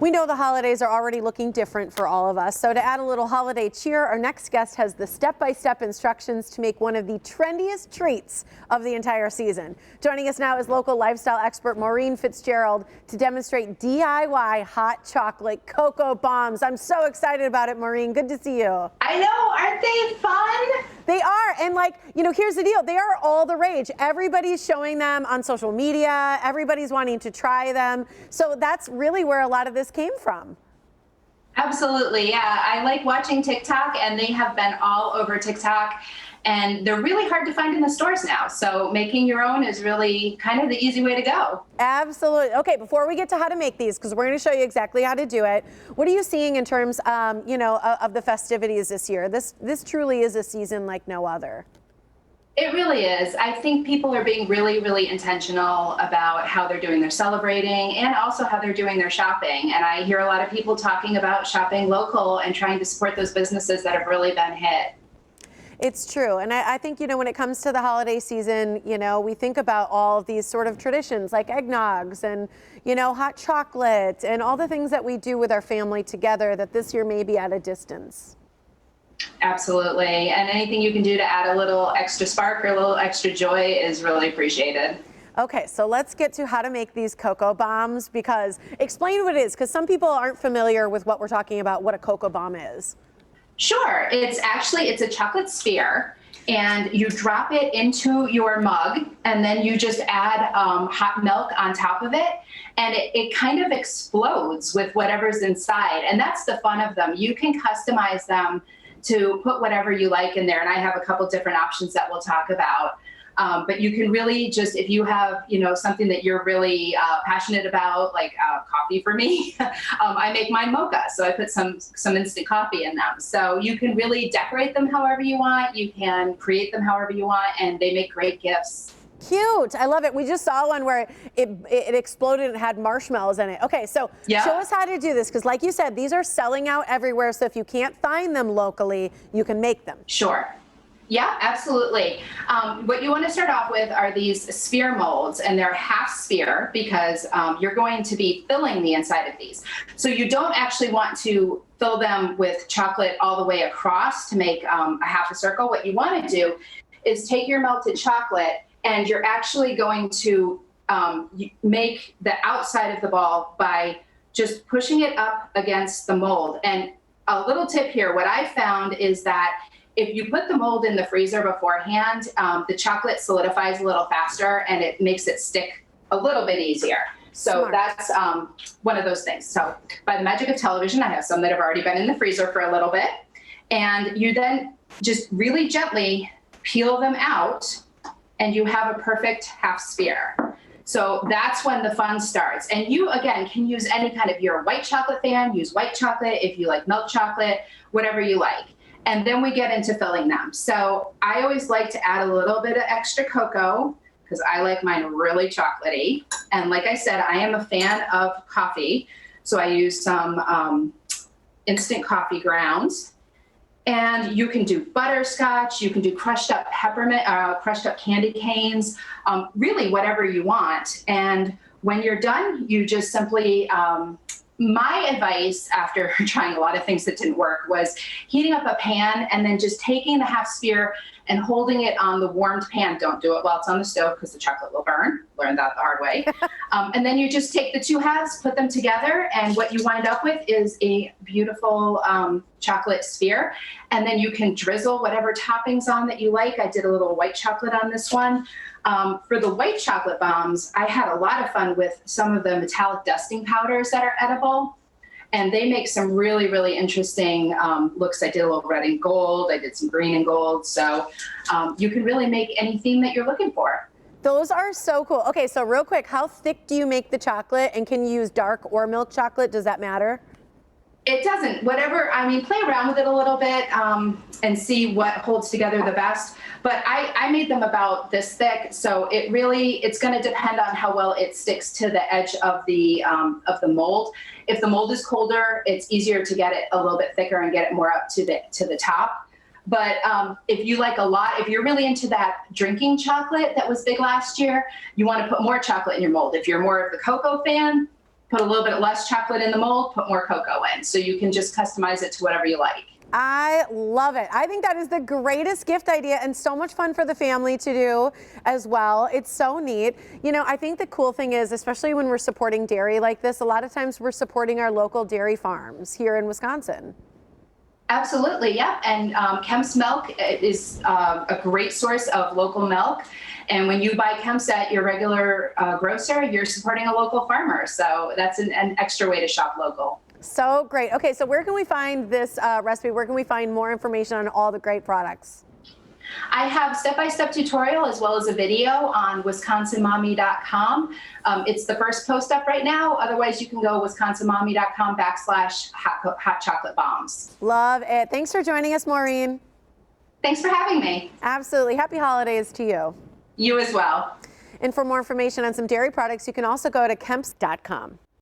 We know the holidays are already looking different for all of us, so to add a little holiday cheer, our next guest has the step-by-step instructions to make one of the trendiest treats of the entire season. Joining us now is local lifestyle expert Maureen Fitzgerald to demonstrate DIY hot chocolate cocoa bombs. I'm so excited about it, Maureen. Good to see you. I know, aren't they fun? They are, and like, you know, here's the deal. They are all the rage. Everybody's showing them on social media. Everybody's wanting to try them. So that's really where a lot of this came from. Absolutely, yeah. I like watching TikTok, and they have been all over TikTok, and they're really hard to find in the stores now. So making your own is really kind of the easy way to go. Absolutely. Okay, before we get to how to make these, because we're going to show you exactly how to do it, what are you seeing in terms, you know, of the festivities this year? This truly is a season like no other. It really is. I think people are being really, really intentional about how they're doing their celebrating and also how they're doing their shopping. And I hear a lot of people talking about shopping local and trying to support those businesses that have really been hit. It's true. And I think, you know, when it comes to the holiday season, you know, we think about all of these sort of traditions like eggnogs and, you know, hot chocolate and all the things that we do with our family together that this year may be at a distance. Absolutely. And anything you can do to add a little extra spark or a little extra joy is really appreciated. Okay, so let's get to how to make these cocoa bombs, because explain what it is, because some people aren't familiar with what we're talking about, what a cocoa bomb is. Sure. It's a chocolate sphere, and you drop it into your mug, and then you just add hot milk on top of it, and it kind of explodes with whatever's inside. And that's the fun of them. You can customize them to put whatever you like in there. And I have a couple different options that we'll talk about. But you can really just, if you have, you know, something that you're really passionate about, like coffee for me, I make mine mocha. So I put some instant coffee in them. So you can really decorate them however you want. You can create them however you want, and they make great gifts. Cute. I love it. We just saw one where it exploded and had marshmallows in it. Okay, so show us how to do this, because like you said, these are selling out everywhere. So if you can't find them locally, you can make them. Sure. Yeah, absolutely. What you want to start off with are these sphere molds, and they're half sphere because you're going to be filling the inside of these. So you don't actually want to fill them with chocolate all the way across to make a half a circle. What you want to do is take your melted chocolate, and you're actually going to make the outside of the ball by just pushing it up against the mold. And a little tip here, what I found is that if you put the mold in the freezer beforehand, the chocolate solidifies a little faster, and it makes it stick a little bit easier. So that's one of those things. So by the magic of television, I have some that have already been in the freezer for a little bit. And you then just really gently peel them out, and you have a perfect half sphere. So that's when the fun starts. And you, again, can use any kind of, you're a white chocolate fan, use white chocolate. If you like milk chocolate, whatever you like. And then we get into filling them. So I always like to add a little bit of extra cocoa, because I like mine really chocolatey. And like I said, I am a fan of coffee. So I use some instant coffee grounds. And you can do butterscotch, you can do crushed up peppermint, crushed up candy canes, really whatever you want. And when you're done, you just simply, my advice after trying a lot of things that didn't work was heating up a pan and then just taking the half sphere and holding it on the warmed pan. Don't do it while it's on the stove, because the chocolate will burn. Learned that the hard way. And then you just take the two halves, put them together, and what you wind up with is a beautiful chocolate sphere. And then you can drizzle whatever toppings on that you like. I did a little white chocolate on this one. For the white chocolate bombs, I had a lot of fun with some of the metallic dusting powders that are edible. And they make some really, really interesting looks. I did a little red and gold. I did some green and gold. So you can really make any theme that you're looking for. Those are so cool. Okay, so real quick, how thick do you make the chocolate? And can you use dark or milk chocolate? Does that matter? It doesn't. Whatever. I mean, play around with it a little bit and see what holds together the best. But I made them about this thick, so it's going to depend on how well it sticks to the edge of the mold. If the mold is colder, it's easier to get it a little bit thicker and get it more up to the top. But if you like if you're really into that drinking chocolate that was big last year, you want to put more chocolate in your mold. If you're more of the cocoa fan, put a little bit less chocolate in the mold, put more cocoa in. So you can just customize it to whatever you like. I love it. I think that is the greatest gift idea and so much fun for the family to do as well. It's so neat. You know, I think the cool thing is, especially when we're supporting dairy like this, a lot of times we're supporting our local dairy farms here in Wisconsin. Absolutely, yeah. And Kemps milk is a great source of local milk. And when you buy Kemps at your regular grocer, you're supporting a local farmer. So that's an extra way to shop local. So great. Okay, so where can we find this recipe? Where can we find more information on all the great products? I have step-by-step tutorial as well as a video on wisconsinmommy.com. It's the first post up right now. Otherwise, you can go wisconsinmommy.com/hot chocolate bombs. Love it. Thanks for joining us, Maureen. Thanks for having me. Absolutely. Happy holidays to you. You as well. And for more information on some dairy products, you can also go to kemps.com.